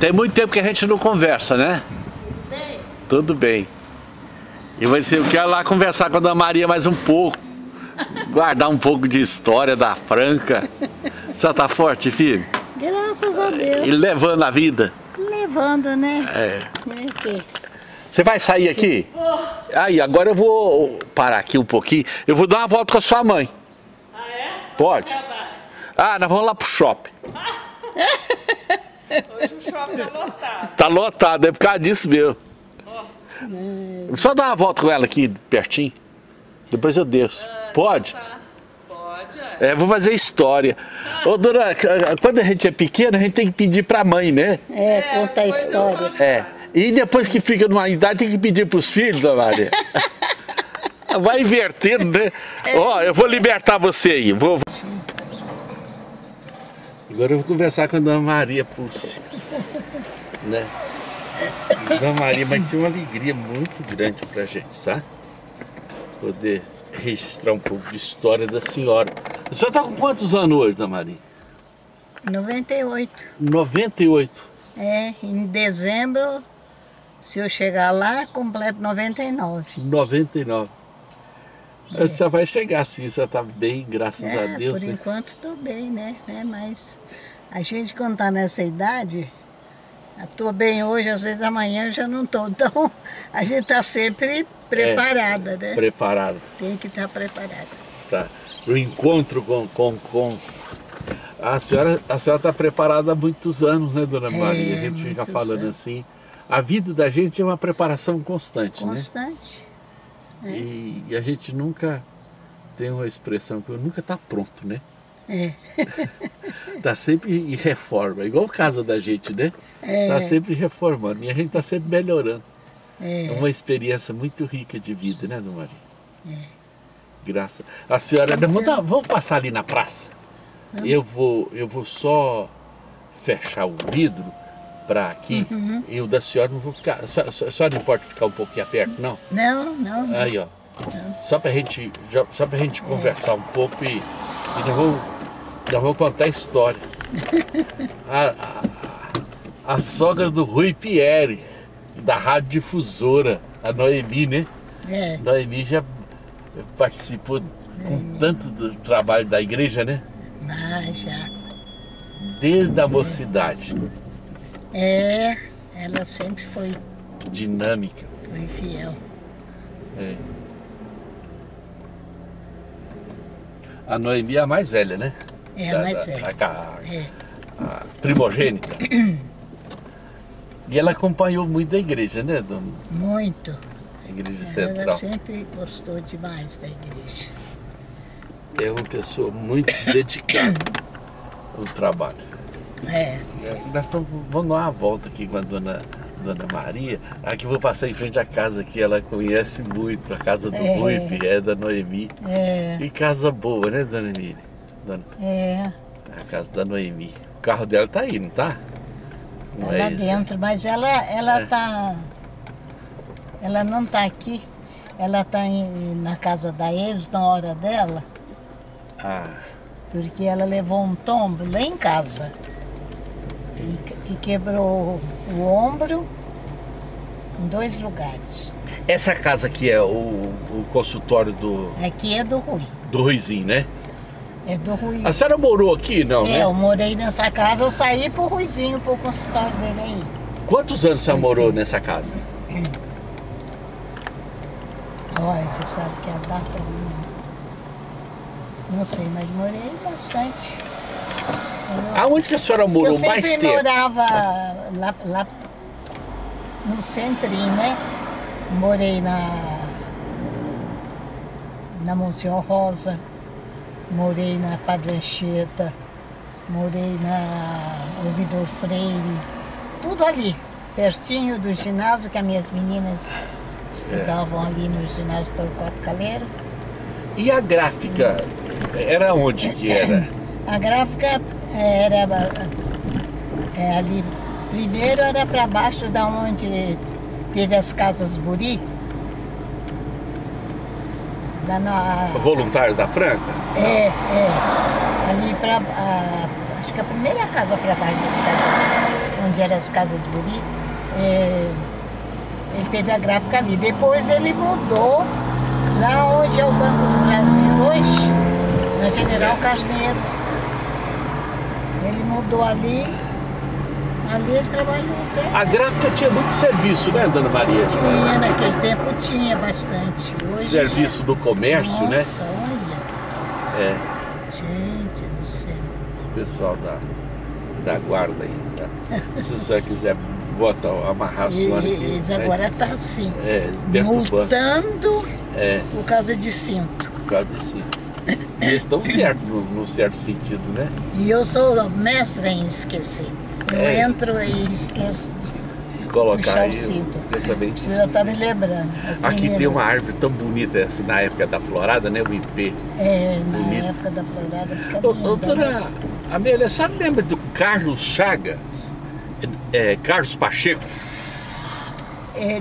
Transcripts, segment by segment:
Tem muito tempo que a gente não conversa, né? Bem, Tudo bem. E eu quero lá conversar com a Dona Maria mais um pouco. Guardar um pouco de história da Franca. Você tá forte, filho? graças a Deus. E levando a vida. Levando, né? É. É. Você vai sair aqui? Aí, agora eu vou parar aqui um pouquinho. Eu vou dar uma volta com a sua mãe. Ah, é? Pode? Ah, nós vamos lá pro shopping. Hoje o shopping tá lotado. Tá lotado, é por causa disso mesmo. Nossa. Só dar uma volta com ela aqui, pertinho. Depois eu desço. Pode? Tá. Pode, É, vou fazer história. Ô, dona, quando a gente é pequeno, a gente tem que pedir pra mãe, né? É, conta a depois eu história. conto. É. E depois que fica numa idade, tem que pedir pros filhos, dona Maria. Vai invertendo, né? Ó, eu vou libertar você aí. Agora eu vou conversar com a Dona Maria Pulse. Né? Dona Maria, mas tem uma alegria muito grande pra gente, sabe? Poder registrar um pouco de história da senhora. A senhora tá com quantos anos hoje, Dona Maria? 98. 98. É, em dezembro, se eu chegar lá, completo 99. 99. Você vai chegar sim, você tá bem, graças a Deus. Por né? enquanto estou bem, né? Mas a gente quando tá nessa idade, eu tô bem hoje, às vezes amanhã eu já não tô. Então a gente tá sempre preparada, né? Preparado. Tem que estar preparada. Tá. O encontro com... A senhora está preparada há muitos anos, né, Dona Maria? A gente fica falando assim. A vida da gente é uma preparação constante, né? Constante. E a gente nunca tem uma expressão que nunca está pronto, né? É. Tá sempre em reforma, igual a casa da gente, né? Tá sempre reformando e a gente tá sempre melhorando. É uma experiência muito rica de vida, né, Dona Maria? Graças. A senhora, vamos passar ali na praça? Eu vou só fechar o vidro para aqui. Eu da senhora não vou ficar. A senhora não importa ficar um pouquinho perto, não? Não. Aí, ó. Só pra gente conversar um pouco e nós vamos contar a história. A sogra do Rui Pierre, da Rádio Difusora, a Noemi, né? Noemi já participou com tanto do trabalho da igreja, né? Já. Desde a mocidade. Ela sempre foi Dinâmica. Foi fiel. A Noemi é a mais velha, né? É a mais velha. A primogênita. E ela acompanhou muito da igreja, né, dona? Muito. A igreja central. Ela sempre gostou demais da igreja. É uma pessoa muito dedicada ao trabalho. Nós vamos dar uma volta aqui com a Dona Maria. Aqui vou passar em frente à casa que ela conhece muito, a casa do Rui, da Noemi. E casa boa, né, Dona Emília? A casa da Noemi. O carro dela tá aí, não tá? Não tá lá dentro, mas ela tá... Ela não tá aqui. Ela tá na casa da ex na hora dela. Porque ela levou um tombo lá em casa. E quebrou o ombro em 2 lugares. Essa casa aqui é o consultório do... Aqui é do Rui. Do Ruizinho, né? É do Rui. A senhora morou aqui, não, né? Eu morei nessa casa, eu saí pro Ruizinho, pro consultório dele aí. Quantos anos você morou nessa casa? Olha, você sabe que a data... Não sei, mas morei bastante. Aonde que a senhora morou mais tempo? Eu sempre morava lá no centrinho, né? Morei na Monsenhor Rosa, morei na Padre Anchieta, morei na Ouvidor Freire, tudo ali, pertinho do ginásio, que as minhas meninas estudavam ali no ginásio Torquato Calero. E a gráfica, era onde que era? A gráfica era ali, primeiro era para baixo da onde teve as casas Buri. Voluntários da Franca? Ali para, acho que a primeira casa para baixo das casas onde eram as Casas Buri, ele teve a gráfica ali. Depois ele mudou lá onde é o Banco do Brasil hoje, na General Carneiro. Ele mudou ali ele trabalhou até. A gráfica tinha muito serviço, né, Dona Maria? Tinha, naquele tempo tinha bastante. Hoje serviço do comércio, né? Nossa, olha. Gente do céu. O pessoal da guarda aí, tá? Se você quiser amarrar a sua aqui. Eles agora tá assim. Multando. Por causa de cinto. Por causa de cinto. E eles estão certos, num certo sentido, né? E eu sou mestra em esquecer. Eu entro e esqueço de colocar aí. O cinto. Eu também Você tá me lembrando. Aqui tem uma árvore tão bonita, assim, na época da florada, né? O ipê. Na época da florada fica linda. Doutora Amélia, a senhora lembra do Carlos Chagas? Carlos Pacheco?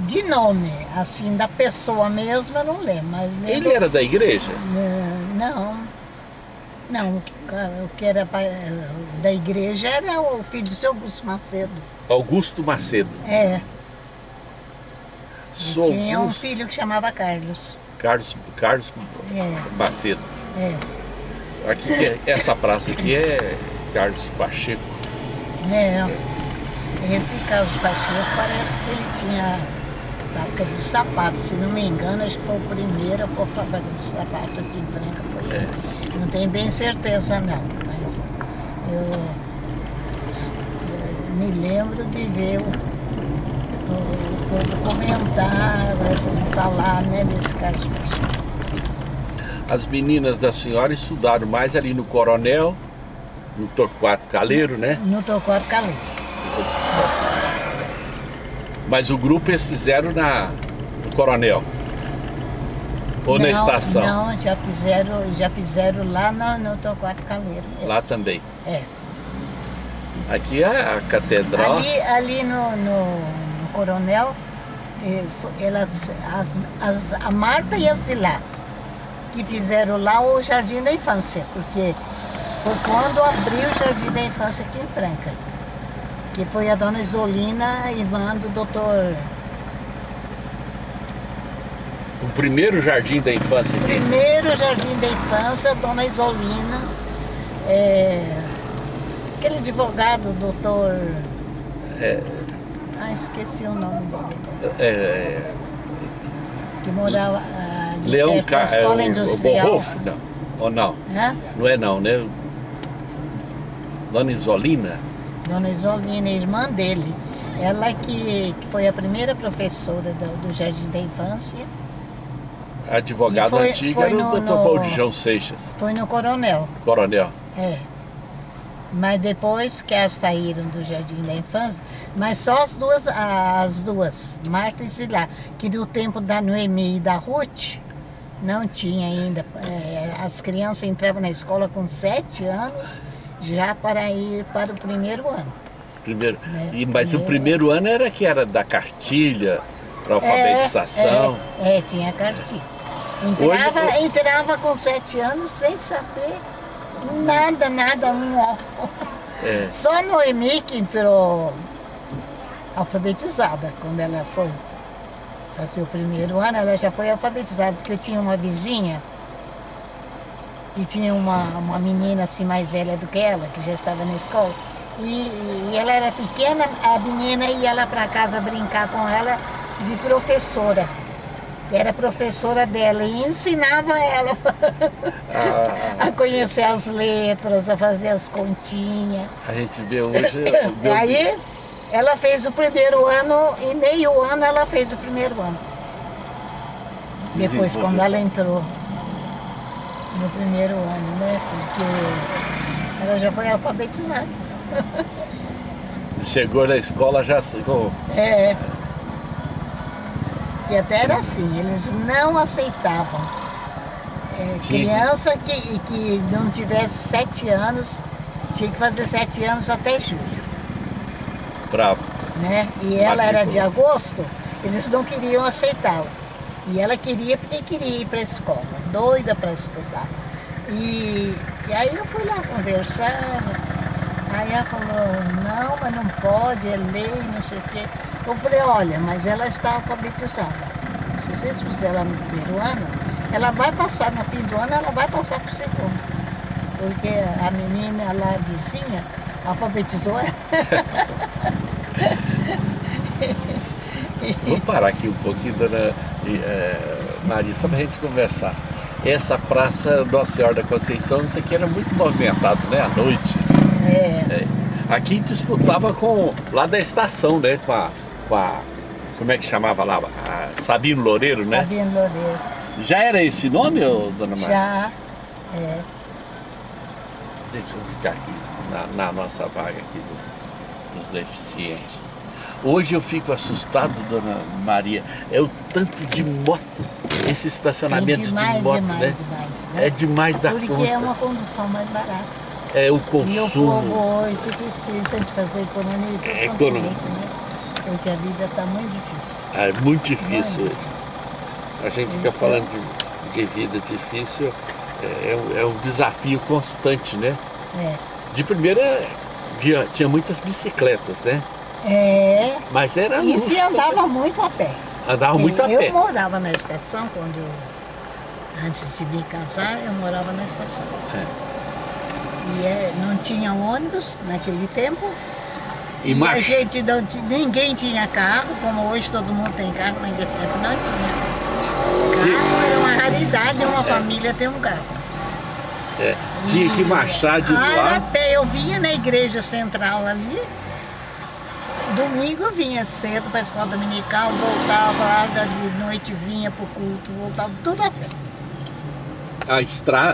De nome, assim, da pessoa mesmo, eu não lembro. Mas lembro... Ele era da igreja? Não, o que era da igreja era o filho do seu Augusto Macedo. Augusto Macedo. Tinha um filho que chamava Carlos. Carlos Macedo. Aqui, essa praça aqui é Carlos Pacheco. Esse Carlos Pacheco parece que ele tinha fábrica de sapato, se não me engano, acho que foi o primeiro a pôr fábrica de sapato aqui em Franca, foi ele. Não tenho bem certeza não, mas eu me lembro de ver o povo comentar, falar, né, desse Carlos Pacheco. As meninas da senhora estudaram mais ali no Coronel, no Torquato Caleiro, né? No Torquato Caleiro. Mas o grupo eles fizeram no Coronel? Ou na estação? Não, já fizeram lá no Torquato Caleiro mesmo. Lá também? Aqui é a catedral. Ali no Coronel, a Marta e a Zilá, que fizeram lá o Jardim da Infância, porque foi quando abriu o Jardim da Infância aqui em Franca. Que foi a dona Isolina, irmã do doutor... O primeiro Jardim da Infância aqui? O primeiro Jardim da Infância, a dona Isolina, aquele advogado, doutor... esqueci o nome dele. Que morava ali Leão perto da Escola Industrial. Borrofo, não? Ou não? Não é não, né? Dona Isolina? Dona Isolina, irmã dele. Ela que foi a primeira professora do Jardim da Infância. A advogada antiga era o doutor Baldijão Seixas. Foi no Coronel. Coronel. Mas depois que elas saíram do Jardim da Infância, mas só as duas, Marta e Zilá, que no tempo da Noemi e da Ruth, não tinha ainda. As crianças entravam na escola com 7 anos, já para ir para o primeiro ano. Mas o primeiro ano era da cartilha, para alfabetização. Tinha cartilha. Entrava com 7 anos sem saber nada, Só Noemi que entrou alfabetizada quando ela foi fazer o primeiro ano, ela já foi alfabetizada, porque eu tinha uma vizinha e tinha uma menina assim mais velha do que ela, que já estava na escola, e ela era pequena, a menina ia lá para casa brincar com ela de professora. Era professora dela e ensinava ela a conhecer as letras, a fazer as continhas. A gente vê hoje... Aí ela fez o primeiro ano e meio ano ela fez o primeiro ano. Depois, quando ela entrou no primeiro ano, né? Porque ela já foi alfabetizada. Chegou na escola já... E até era assim, eles não aceitavam criança que não tivesse 7 anos, tinha que fazer 7 anos até julho. Né? E ela era de agosto, eles não queriam aceitá-la. E ela queria porque queria ir para a escola, doida para estudar. E aí eu fui lá conversar, Aí ela falou, não, mas não pode, é lei, não sei o quê. Eu falei, olha, mas ela está alfabetizada. Se vocês fizerem ela no primeiro ano, ela vai passar, no fim do ano, ela vai passar para o segundo. Porque a menina lá, a vizinha, alfabetizou ela. Vamos parar aqui um pouquinho, dona Maria, só para a gente conversar. Essa praça Nossa Senhora da Conceição, isso aqui era muito movimentado, né, à noite. Aqui disputava com, lá da estação, né, com a como é que chamava lá? A Sabino Loureiro, né? Sabino Loureiro. Já era esse nome, dona Maria? Já, Deixa eu ficar aqui na nossa vaga aqui dos deficientes. Hoje eu fico assustado, dona Maria, é o tanto de moto, esse estacionamento de moto, né? Demais. É demais da conta. Porque é uma condução mais barata. É o consumo. E o povo hoje precisa de fazer economia. Economia. Né? Porque a vida está muito difícil. É muito difícil. A gente fica falando de vida difícil, é um desafio constante, né? De primeira, tinha muitas bicicletas, né? Mas era luxo. E se andava muito a pé. Andava muito a pé. Eu morava na estação, antes de me casar, eu morava na estação. E não tinha ônibus naquele tempo. E a gente ninguém tinha carro, como hoje todo mundo tem carro, naquele tempo não tinha. Carro era uma raridade, uma família ter um carro. Tinha que marchar de lá. A pé, eu vinha na igreja central ali. Domingo eu vinha cedo para a escola dominical, voltava lá de noite, vinha para o culto, voltava tudo a pé.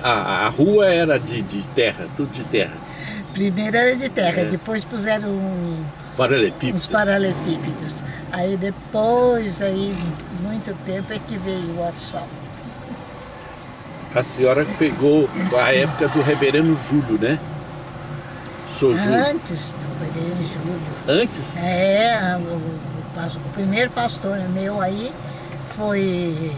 A rua era de terra, tudo de terra. Primeiro era de terra, depois puseram uns paralelepípedos. Aí depois, muito tempo é que veio o asfalto. A senhora pegou a época do reverendo Júlio, né? Antes do reverendo Júlio. Antes? O primeiro pastor meu aí foi...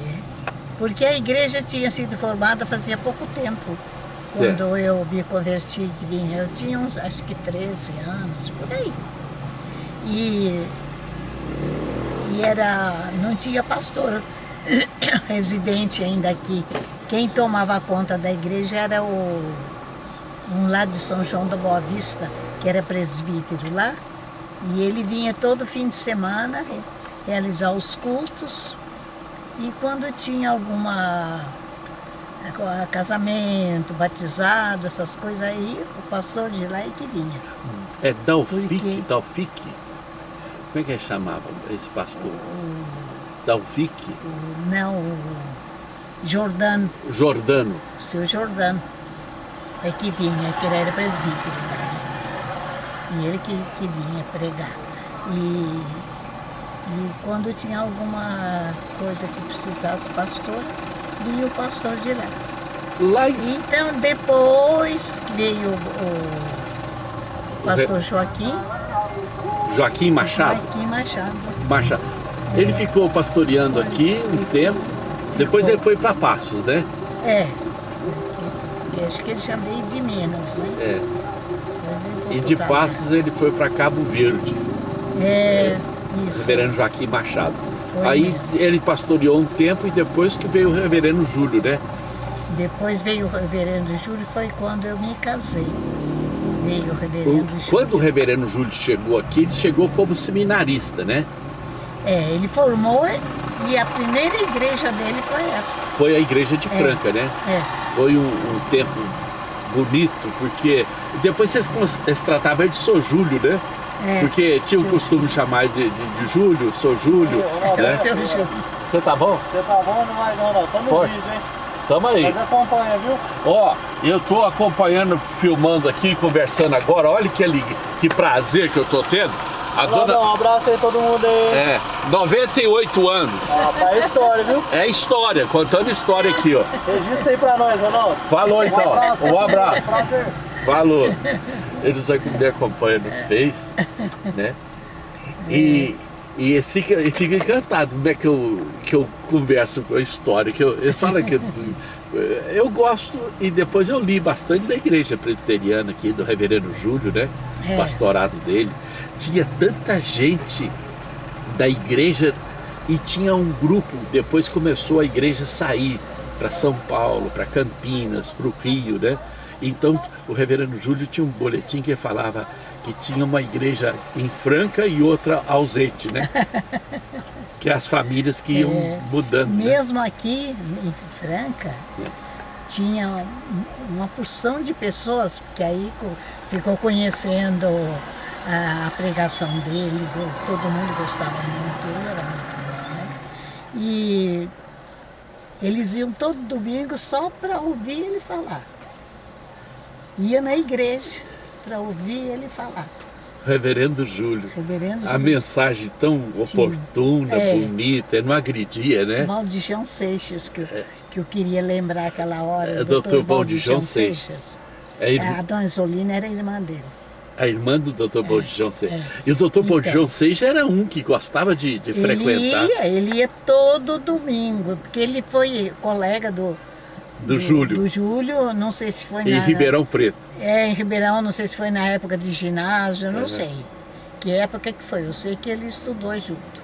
Porque a igreja tinha sido formada fazia pouco tempo. Certo. Quando eu me converti, eu tinha uns, acho que 13 anos, por aí. E não tinha pastor residente ainda aqui. Quem tomava conta da igreja era um lá de São João da Boa Vista, que era presbítero lá. E ele vinha todo fim de semana realizar os cultos. E quando tinha alguma casamento, batizado, essas coisas aí, o pastor de lá é que vinha. É Dalfique? Como é que ele chamava esse pastor? Dalfique? Não, o Jordano. Jordano. O seu Jordano é que vinha, que ele era presbítero lá. E ele que vinha pregar. E quando tinha alguma coisa que precisasse pastor, vinha o pastor de lá. Então depois veio o pastor Joaquim. Joaquim Machado? Joaquim Machado. Ele ficou pastoreando aqui um tempo, depois ele foi para Passos, né? Acho que ele chamei de Minas, né? E de Passos ele foi para Cabo Verde. Isso. Reverendo Joaquim Machado. Aí ele pastoreou um tempo e depois que veio o reverendo Júlio, né? Depois veio o reverendo Júlio, foi quando eu me casei. Veio o reverendo Júlio. Quando o reverendo Júlio chegou aqui, ele chegou como seminarista, né? Ele formou e a primeira igreja dele foi essa. Foi a igreja de Franca, né? Foi um tempo bonito, porque depois vocês tratavam de Sou Júlio, né? Porque tinha o costume de chamar de Júlio, Sou Júlio, né? Seu Júlio. Você tá bom? Você tá bom? Não vai não, só no vídeo, hein? Tamo aí. Mas acompanha, viu? Ó, eu tô acompanhando, filmando aqui, conversando agora. Olha que prazer que eu tô tendo. Um abraço aí todo mundo aí. 98 anos. É história, viu? É história, contando história aqui, ó. Registra aí pra nós, Ronaldo. Falou então. Um abraço. Falou. Eles aqui me acompanham no Face, né? E fica encantado como é que eu converso com a história. Eles falam que eu gosto, e depois eu li bastante da igreja presbiteriana aqui, do reverendo Júlio, né? o pastorado dele. Tinha tanta gente da igreja e tinha um grupo, depois começou a igreja a sair para São Paulo, para Campinas, para o Rio, né? Então o reverendo Júlio tinha um boletim que falava que tinha uma igreja em Franca e outra ausente, né? Que as famílias que iam mudando. Mesmo, né? Aqui em Franca, tinha uma porção de pessoas que aí ficou conhecendo a pregação dele, todo mundo gostava muito, ele era muito bom, né? E eles iam todo domingo só para ouvir ele falar. Ia na igreja para ouvir ele falar. Reverendo Júlio. Reverendo Júlio. A mensagem tão oportuna, bonita, não agredia, né? Baldijão Seixas, que eu queria lembrar aquela hora. Dr. Baldijão Seixas. A dona Isolina era a irmã dele. A irmã do Dr. Baldijão Seixas. E o Dr. Baldijão Seixas era um que gostava de frequentar. Ele ia todo domingo, porque ele foi colega do Júlio. Do Júlio, não sei se foi em Ribeirão Preto. Em Ribeirão, não sei se foi na época de ginásio, não sei. Que época que foi, eu sei que ele estudou junto.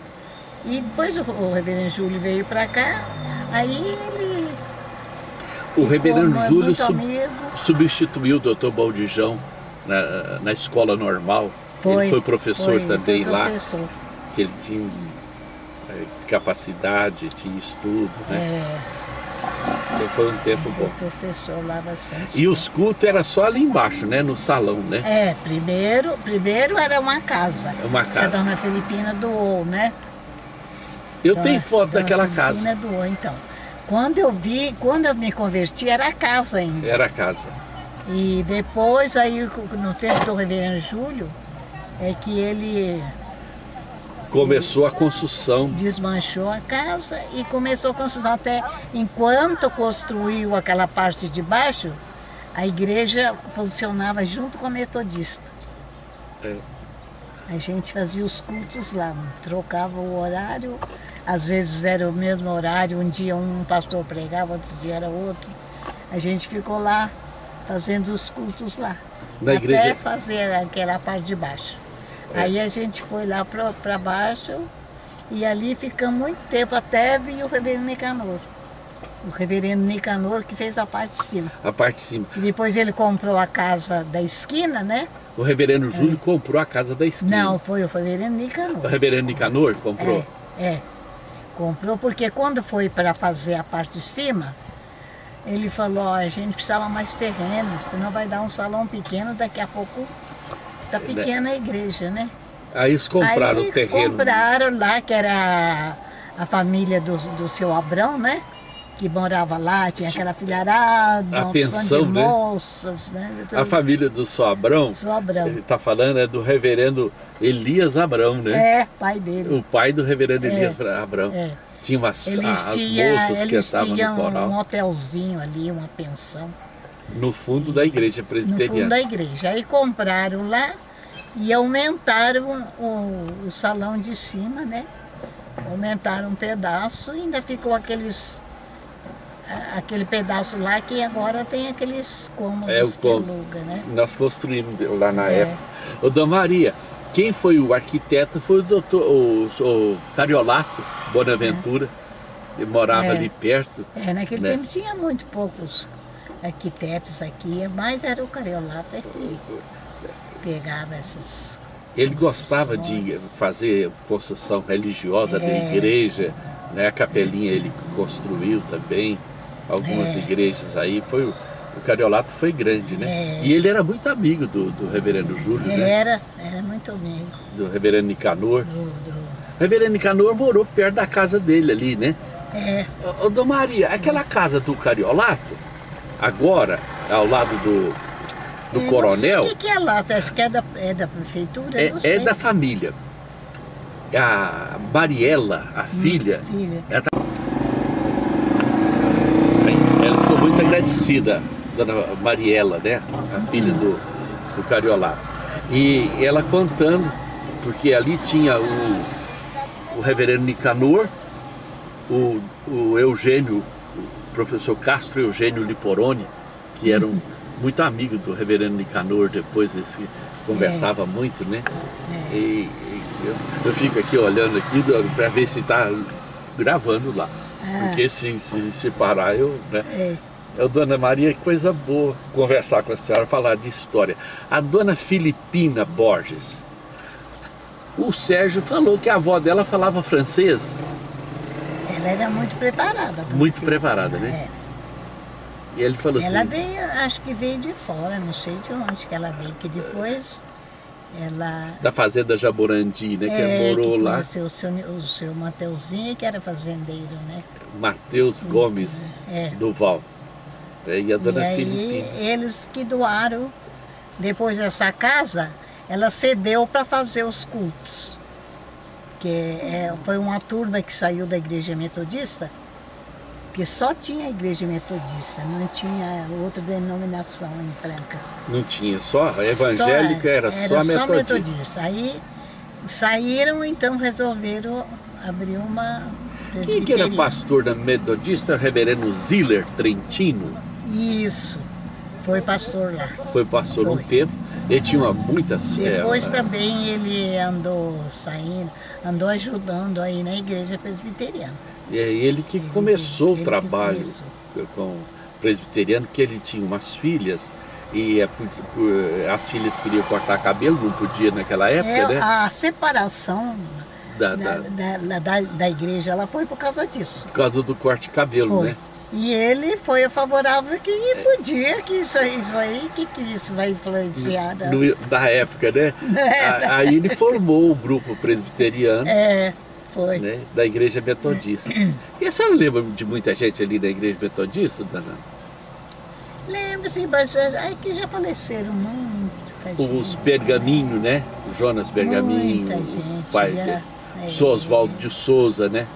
E depois o reverendo Júlio veio para cá, aí ele... O reverendo Júlio substituiu o Dr. Baldijão na escola normal. Ele foi professor também lá. Que ele tinha capacidade, tinha estudo, né? Então foi um tempo bom. O professor lá bastante. E os cultos era só ali embaixo, né? No salão, né? Primeiro era uma casa. Uma casa. Que a dona Felipina doou, né? Eu tenho foto daquela casa. A dona Felipina doou, então. Quando eu me converti, era a casa ainda. Era a casa. E depois, aí, no tempo do reverendo Júlio, é que ele... Começou a construção. Desmanchou a casa e começou a construção. Até enquanto construiu aquela parte de baixo, a igreja funcionava junto com a metodista. A gente fazia os cultos lá, trocava o horário, às vezes era o mesmo horário, um dia um pastor pregava, outro dia era outro. A gente ficou lá fazendo os cultos lá, na igreja... até fazer aquela parte de baixo. Aí a gente foi lá para baixo e ali ficamos muito tempo até vir o reverendo Nicanor. O reverendo Nicanor que fez a parte de cima. A parte de cima. E depois ele comprou a casa da esquina, né? O reverendo Júlio comprou a casa da esquina. Não, foi o reverendo Nicanor. O reverendo Nicanor comprou? Comprou porque quando foi para fazer a parte de cima, ele falou, a gente precisava mais terreno, senão vai dar um salão pequeno, daqui a pouco... Tá pequena a igreja, né? Aí eles compraram o terreno. Compraram lá, que era a família do seu Abrão, né? Que morava lá, tinha aquela filharada, a pensão, de moças, né? Então, a família do seu Abrão, ele está falando, é do reverendo Elias Abrão, né? Pai dele. O pai do reverendo Elias Abrão. Tinha as moças que estavam no coral. Eles tinham um hotelzinho ali, uma pensão. No fundo da igreja presbiteriana. No fundo da igreja. Aí compraram lá e aumentaram o salão de cima, né? Aumentaram um pedaço e ainda ficou aquele pedaço lá que agora tem aqueles cômodos que aluga, né? Nós construímos lá na época. Ô, Dona Maria, quem foi o arquiteto foi o Cariolato Bonaventura. Ele morava ali perto. Naquele tempo tinha muito poucos arquitetos aqui, mas era o Cariolato que pegava essas... Ele gostava de fazer construção religiosa da igreja, né? A capelinha ele construiu também, algumas igrejas aí, o Cariolato foi grande, né? E ele era muito amigo do reverendo Júlio, né? Era muito amigo. Do reverendo Nicanor. O reverendo Nicanor morou perto da casa dele ali, né? Ô, Dona Maria, aquela casa do Cariolato, agora, ao lado do Coronel... Não sei o que é lá, você acha que é da prefeitura? É da família. A Mariela, a filha. Ela ficou muito agradecida, dona Mariela, né? A filha do Cariolato. E ela contando, porque ali tinha o reverendo Nicanor, o Eugênio, o professor Castro Eugênio Liporoni, que era muito amigo do reverendo Nicanor, depois esse conversava muito, né? E eu fico aqui olhando aqui para ver se está gravando lá. Porque se parar, eu... Né? Dona Maria, que coisa boa conversar com a senhora, falar de história. A dona Filipina Borges, o Sérgio falou que a avó dela falava francês. Ela era muito preparada. Muito preparada, né? E ele falou ela assim... veio, acho que veio de fora, não sei de onde que ela veio, que depois ela... Da fazenda Jaborandi, né? Que morou lá. O seu Mateuzinho, que era fazendeiro, né? Mateus Gomes Duval. E a dona Filipina. Eles que doaram, depois dessa casa, ela cedeu para fazer os cultos. Que foi uma turma que saiu da igreja metodista, que só tinha a igreja metodista, não tinha outra denominação em Franca. Não tinha, só a evangélica era só metodista. Aí saíram, então resolveram abrir uma presbiteria. Quem que era pastor da metodista? O reverendo Ziller Trentino? Isso, foi pastor lá. Foi pastor um tempo, ele tinha muitas... Depois também ele andou saindo, andou ajudando aí na igreja presbiteriana. É ele que começou o trabalho com o presbiteriano, que ele tinha umas filhas, e as filhas queriam cortar cabelo, não podia naquela época, né? A separação da igreja, ela foi por causa disso. Por causa do corte de cabelo, né? E ele foi favorável que podia, que isso vai influenciar. Da época, né? Aí ele formou o grupo presbiteriano. Foi. Né, da igreja metodista. E a senhora lembra de muita gente ali da igreja metodista, dona? Lembro, sim, mas é que já faleceram Os Bergaminho, né? O Jonas Bergaminho, o pai Oswaldo de Souza, né?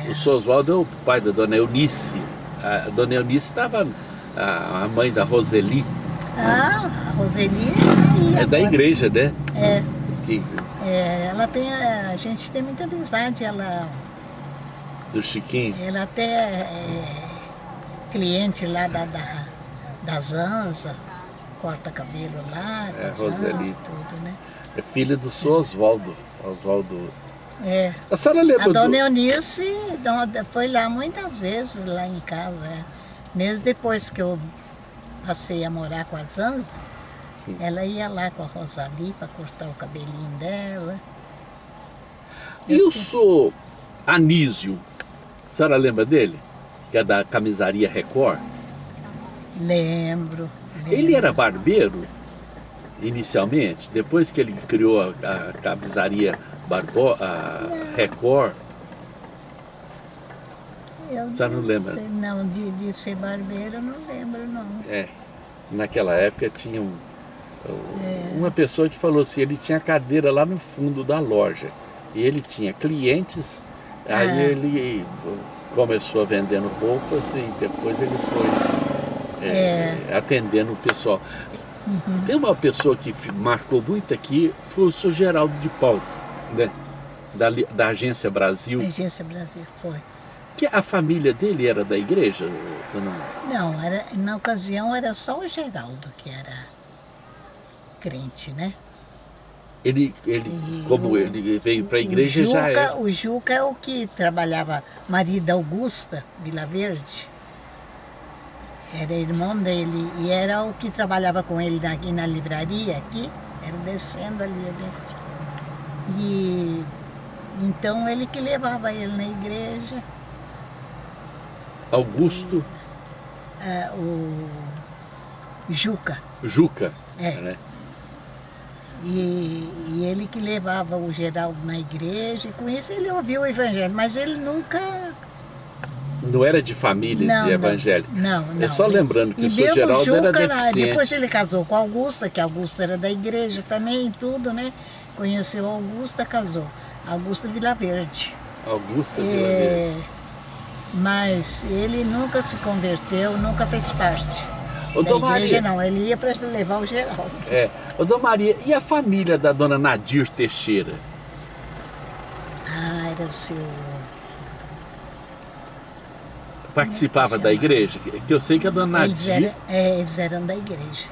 O Oswaldo é o pai da dona Eunice. A dona Eunice estava a mãe da Roseli. A Roseli é da igreja, né? Ela tem, a gente tem muita amizade, ela... Do Chiquinho? Ela até é cliente lá da Zanza, corta cabelo lá, Roseli. Tudo, né? É filha do seu Oswaldo. A senhora A lembra dona Eunice foi lá muitas vezes, lá em casa, mesmo depois que eu passei a morar com a Zanza. Sim. Ela ia lá com a Rosali para cortar o cabelinho dela. E o senhor Anísio, a senhora lembra dele? Que é da camisaria Record? Lembro. Ele era barbeiro, inicialmente, depois que ele criou a camisaria Record. A senhora não lembra? Não, de ser barbeiro eu não lembro, não. Naquela época tinha uma pessoa que falou assim, ele tinha cadeira lá no fundo da loja e ele tinha clientes, aí ele começou vendendo roupas e depois ele foi atendendo o pessoal. Tem uma pessoa que marcou muito aqui, foi o senhor Geraldo de Paulo, né? Da Agência Brasil. Agência Brasil, foi. Que a família dele era da igreja? Não, na ocasião era só o Geraldo que era crente, né? Como ele veio para a igreja já é... O Juca é o que trabalhava, marido da Augusta Vilaverde, era irmão dele, e era o que trabalhava com ele aqui na livraria, aqui, era descendo ali. E então ele que levava ele na igreja. Augusto? O Juca. Juca, né? E ele que levava o Geraldo na igreja, e com isso ele ouviu o evangelho, mas ele nunca... Não era de família de evangélico? Não. É só lembrando que o seu Geraldo era deficiente. Depois ele casou com a Augusta, que a Augusta era da igreja também, tudo, né? Conheceu a Augusta, casou. Augusta Vilaverde. Augusta Vilaverde. Mas ele nunca se converteu, nunca fez parte. Ô, da igreja Maria, não, ele ia para levar o Geraldo. Ô, Dona Maria, e a família da dona Nadir Teixeira? Era o seu... Participava da igreja? Que eu sei que a dona Nadir... Eles eram da igreja.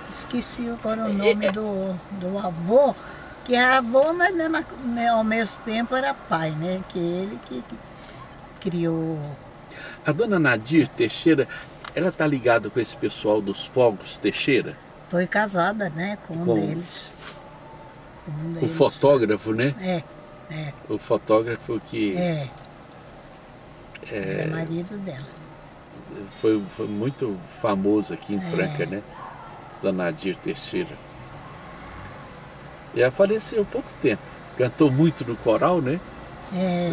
Esqueci agora o nome do avô, que é avô, mas ao mesmo tempo era pai, né? Que ele que criou. A dona Nadir Teixeira, ela tá ligada com esse pessoal dos Fogos Teixeira? Foi casada, né, com um deles. O fotógrafo, né? É. O fotógrafo que... Era marido dela. Foi muito famoso aqui em Franca, né? Dona Nadir Teixeira. E ela faleceu há pouco tempo. Cantou muito no coral, né?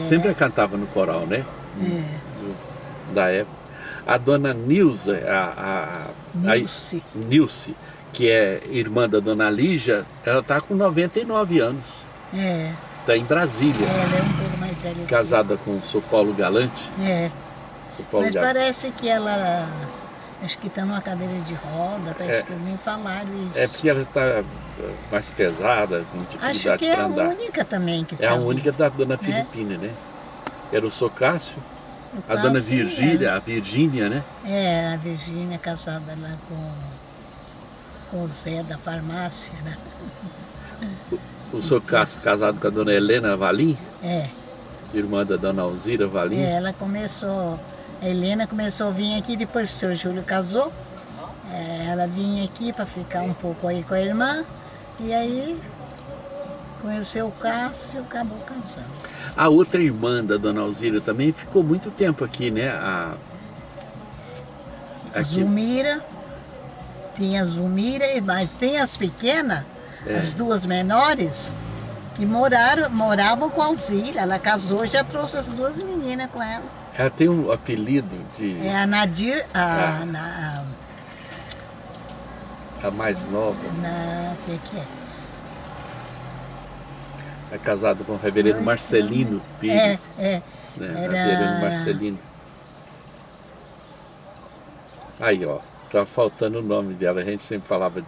Sempre cantava no coral, né? Da época. A dona Nilza, Nilce, que é irmã da dona Lígia, ela está com 99 anos. Está em Brasília. Ela é um pouco mais velha. Casada com o Sr. Paulo Galante. Mas parece que ela... Acho que está numa cadeira de roda, parece que me falaram isso. É porque ela está mais pesada, com dificuldade para andar. Acho que é a única também que está. É a única da dona Filipina, né? Era o Sr. Cássio, a dona Virgínia, a Virgínia, né? A Virgínia casada lá com o Zé da farmácia, né? O Sr. Cássio casado com a dona Helena Valim? Irmã da dona Alzira Valim? Ela começou... A Helena começou a vir aqui depois que o seu Júlio casou. Ela vinha aqui para ficar um pouco aí com a irmã. E aí conheceu o Cássio e acabou casando. A outra irmã da dona Alzira também ficou muito tempo aqui, né? Zulmira. Tinha a Zulmira, mas tem as pequenas, as duas menores, que moravam com a Alzira. Ela casou e já trouxe as duas meninas com ela. Ela tem um apelido de... É a Nadir, a mais nova. O que é? É casada com o reverendo Marcelino Pires. Reverendo Marcelino. Aí, ó, tá faltando o nome dela. A gente sempre falava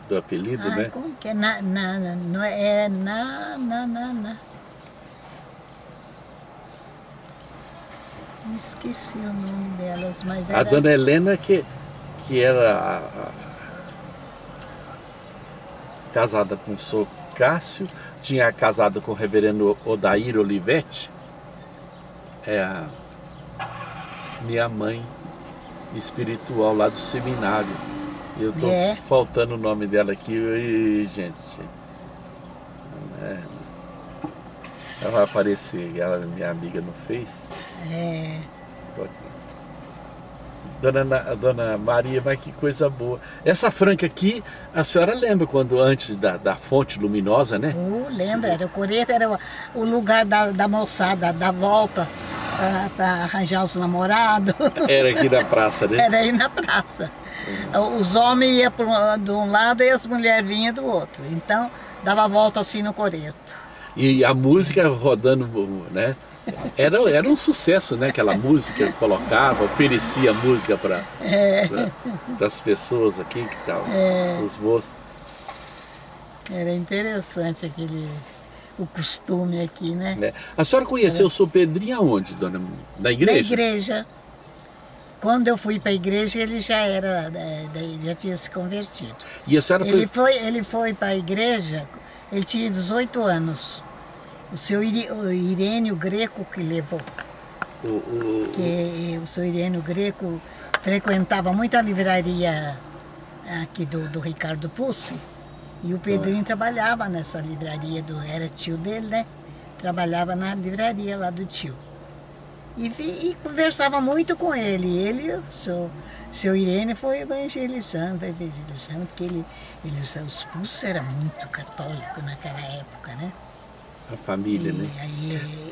do apelido, né? Como que é? Não é Esqueci o nome delas, mas era... A dona Helena que era casada com o Sr. Cássio, tinha casado com o reverendo Odair Olivetti. É a minha mãe espiritual lá do seminário. Eu tô faltando o nome dela aqui, gente. Ela vai aparecer, ela é minha amiga no Face. Dona Maria, mas que coisa boa. Essa Franca aqui, a senhora lembra quando antes da fonte luminosa, né? Lembra, era o Coreto, era o lugar da moçada, da volta para arranjar os namorados. Era aqui na praça, né? Era aí na praça. Os homens iam de um lado e as mulheres vinham do outro. Então, dava a volta assim no Coreto. E a música rodando, né? Era um sucesso, né? Aquela música colocava, oferecia música para as pessoas aqui, que tal, os moços. Era interessante o costume aqui, né? A senhora conheceu o Sr. Pedrinho aonde, dona? Na igreja? Na igreja. Quando eu fui para a igreja, ele já já tinha se convertido. E a senhora ele foi para a igreja, ele tinha 18 anos. O seu Irênio Greco que levou. O seu Irênio Greco frequentava muito a livraria aqui do Ricardo Pussi. E o Pedrinho trabalhava nessa livraria, era tio dele, né? Trabalhava na livraria lá do tio. E conversava muito com ele. Seu Irênio foi evangelizando, porque os Pussi eram muito católicos naquela época, né? A família, né?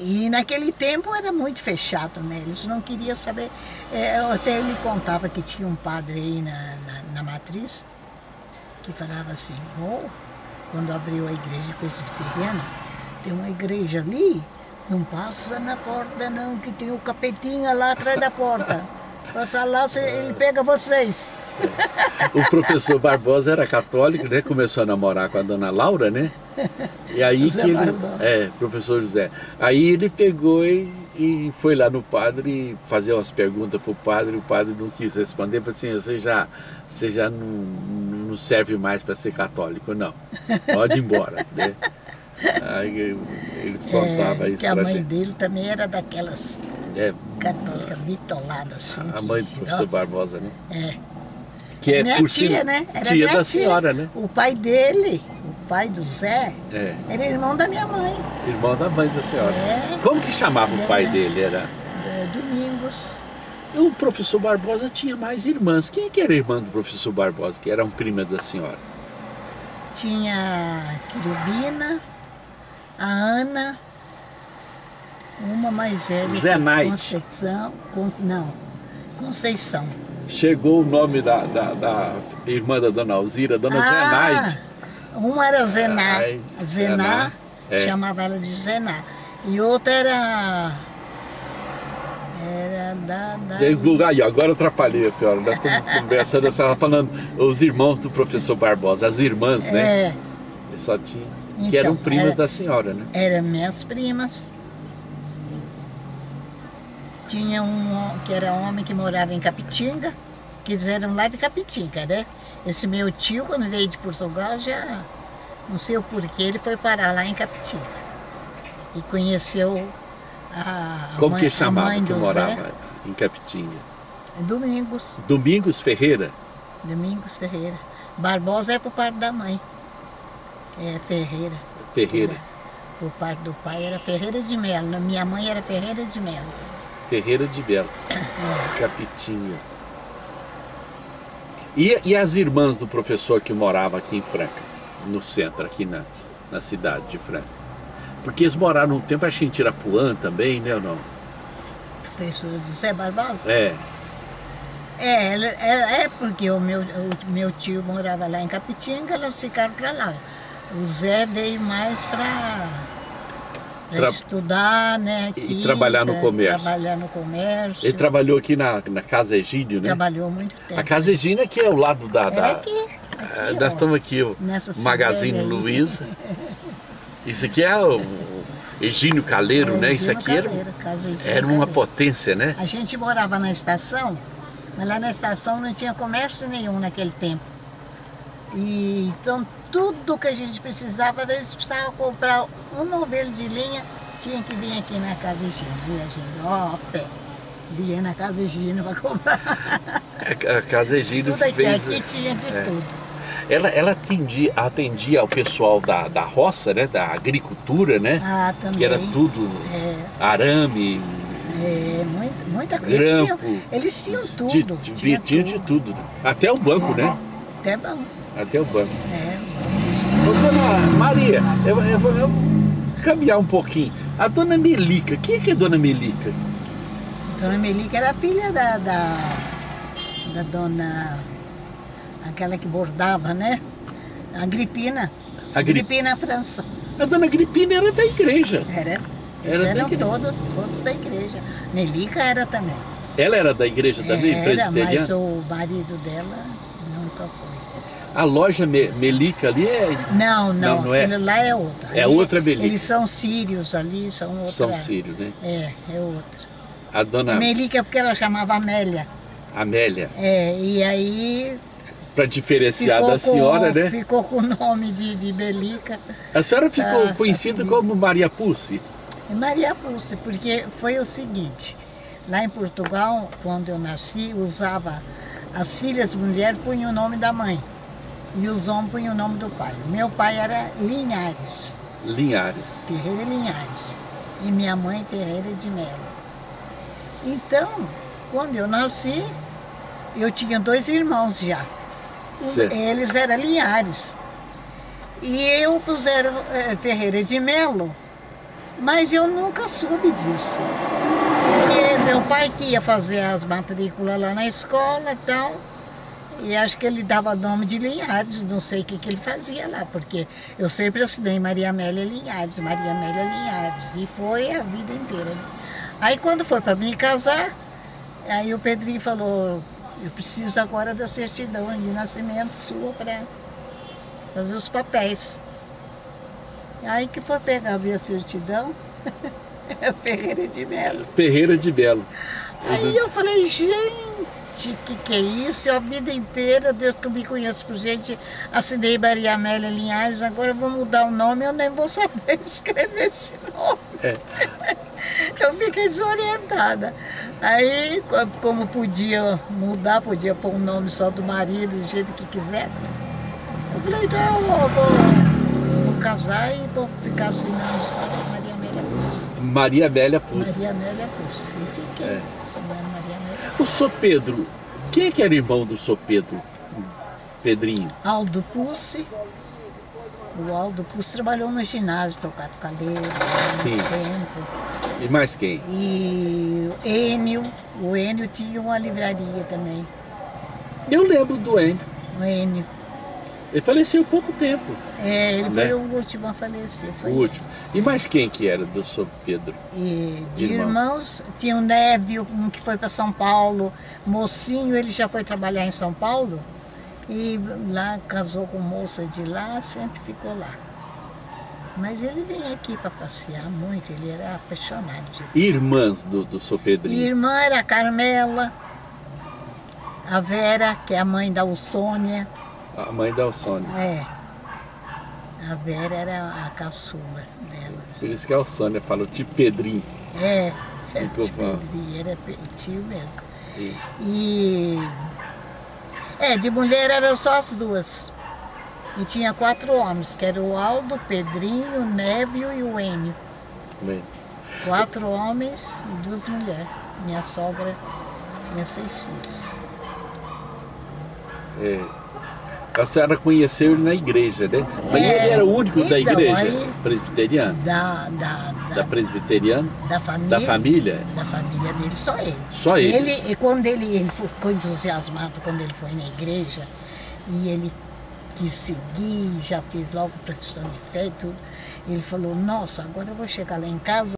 E naquele tempo era muito fechado, né? Eles não queriam saber. Até ele contava que tinha um padre aí na matriz que falava assim, quando abriu a igreja presbiteriana, tem uma igreja ali, não passa na porta não, que tem o capetinha lá atrás da porta. Passa lá, ele pega vocês. O professor Barbosa era católico, né? Começou a namorar com a dona Laura, né? E aí professor José. Aí ele pegou e E foi lá no padre fazer umas perguntas para o padre não quis responder, falou assim, você já não serve mais para ser católico, não, pode ir embora, né? Aí ele contava isso que a pra mãe gente. dele também era daquelas católicas bitoladas assim. A mãe do professor nossa, Barbosa, né? É. Que é Minha por tia, cima, né? Era tia minha da tia. senhora, né? O pai dele, o pai do Zé, era irmão da minha mãe. Irmão da mãe da senhora. É. Como que chamava o pai dele? Era... Domingos. O professor Barbosa tinha mais irmãs. Quem que era irmã do professor Barbosa, que era um prima da senhora? Tinha a Querubina, a Ana, uma mais velha. Zenaide. Conceição. Conceição. Chegou o nome da irmã da dona Alzira, dona Zenaide. Uma era Zená. Ai, Zená, chamava ela de Zená. E outra era Aí, agora eu atrapalhei a senhora. Nós estamos conversando, a senhora falando os irmãos do professor Barbosa, as irmãs, né? Só tinha. Então, que eram primas da senhora, né? Eram minhas primas. Tinha um que era homem que morava em Capitinga, que eles eram lá de Capitinga, né? Esse meu tio, quando veio de Portugal, já não sei o porquê, ele foi parar lá em Capitinga. E conheceu Como que chamava mãe que do morava Zé? em Capitinga? Domingos. Domingos Ferreira? Domingos Ferreira. Barbosa é por parte da mãe. É Ferreira. Ferreira. Por parte do pai era Ferreira de Melo. Minha mãe era Ferreira de Melo. Ferreira de Belo. Capitinga. E as irmãs do professor que morava aqui em Franca, no centro, aqui na cidade de Franca? Porque eles moraram um tempo, acho que em Tirapuã também, né ou não? Professor José Barbosa? Porque o meu tio morava lá em Capitinga, elas ficaram para lá. O Zé veio mais para estudar, né? Aqui, e trabalhar no comércio. Trabalhar no comércio. Ele trabalhou aqui na Casa Egídio, né? Trabalhou muito tempo. A Casa Egídio aqui é ao lado Era aqui, nós estamos aqui, o Magazine Luiza. Isso aqui é o Egínio Caleiro, né? Isso aqui era uma potência, né? A gente morava na estação, mas lá na estação não tinha comércio nenhum naquele tempo. E então tudo que a gente precisava, às vezes precisava comprar um novelo de linha, tinha que vir aqui na Casa Egínio. E a gente, a pé, vinha na Casa Egínio para comprar. A Casa Egínio tudo aqui, fez... aqui tinha de tudo. Ela atendia ao pessoal da roça, né? Da agricultura, né? Também. Que era tudo arame, muita coisa. grampo. Eles tinham tudo. Tinha de tudo. Né? Até o banco, né? Até bom. Até o banco. Ô, dona Maria, eu vou caminhar um pouquinho. A dona Melica, quem é que é dona Melica? Dona Melica era filha da dona... Aquela que bordava, né? A Agripina. Agripina França. A dona Agripina era da igreja. Eles eram todos da igreja. Melica era também. Ela era da igreja também, presbiteriana? Mas o marido dela nunca foi. A loja Melica ali é... Não é. Aquilo lá é outra. É outra Melica. Eles são sírios ali, são outra. São sírios, né? É outra. A dona... Melica porque ela chamava Amélia. Amélia. E aí... Para diferenciar da senhora, né? Ficou com o nome de Melica. A senhora ficou conhecida como Maria Pucci? Maria Pucci, porque foi o seguinte, lá em Portugal, quando eu nasci, usava, as filhas mulheres punham o nome da mãe e os homens punham o nome do pai. Meu pai era Linhares. Linhares. Ferreira Linhares. E minha mãe Ferreira de Melo. Então, quando eu nasci, eu tinha 2 irmãos já. Eles eram Linhares. E eu puseram Ferreira de Melo, mas eu nunca soube disso. Porque meu pai que ia fazer as matrículas lá na escola e tal, e acho que ele dava nome de Linhares, não sei o que ele fazia lá, porque eu sempre assinei Maria Amélia Linhares, Maria Amélia Linhares, e foi a vida inteira. Aí quando foi para me casar, aí o Pedrinho falou... Eu preciso agora da certidão de nascimento sua para fazer os papéis. Aí que foi pegar a minha certidão, Ferreira de Melo. Ferreira de Melo. Aí eu falei, gente, que é isso? A vida inteira, Deus que eu me conheço por gente, assinei Maria Amélia Linhares, agora eu vou mudar o nome, eu nem vou saber escrever esse nome. Eu fiquei desorientada. Aí, como podia mudar, podia pôr o nome só do marido, do jeito que quisesse. Eu falei, então eu vou casar e vou ficar assinando só Maria Amélia Pucci. Maria Amélia Pucci. Maria Amélia Pucci. E fiquei assinando Maria Amélia Pucci. O Sr. Pedro, quem é que era irmão do Sr. Pedro? Pedrinho? Aldo Pucci. O Aldo Pucci trabalhou no ginásio, trocado cadeira, muito tempo. E mais quem? E o Enio tinha uma livraria também. Eu lembro do Enio. O Enio. Ele faleceu há pouco tempo. Ele foi o último a falecer. Foi o último. E mais quem que era do Sr. Pedro? E de irmãos, tinha o Névio, um que foi para São Paulo. Mocinho, ele já foi trabalhar em São Paulo. E lá casou com moça de lá, sempre ficou lá. Mas ele vem aqui para passear muito, ele era apaixonado de Irmãs do Sr. Pedrinho? Irmã era a Carmela, a Vera, que é a mãe da Alsônia. A mãe da Alsônia. A Vera era a caçula dela. Por isso que a Alsônia falou de Pedrinho. De Pedrinho, era tio mesmo. De mulher eram só as duas. E tinha 4 homens, que era o Aldo, Pedrinho, o Névio e o Enio. 4 homens e 2 mulheres. Minha sogra tinha 6 filhos. A senhora conheceu ele na igreja, né? Mas ele era o único da igreja presbiteriana? Da presbiteriana? Da família. Da família? Da família dele, só ele. Só ele? E quando ele ficou entusiasmado quando ele foi na igreja, e ele quis seguir, já fez logo profissão de fé e tudo, ele falou, nossa, agora eu vou chegar lá em casa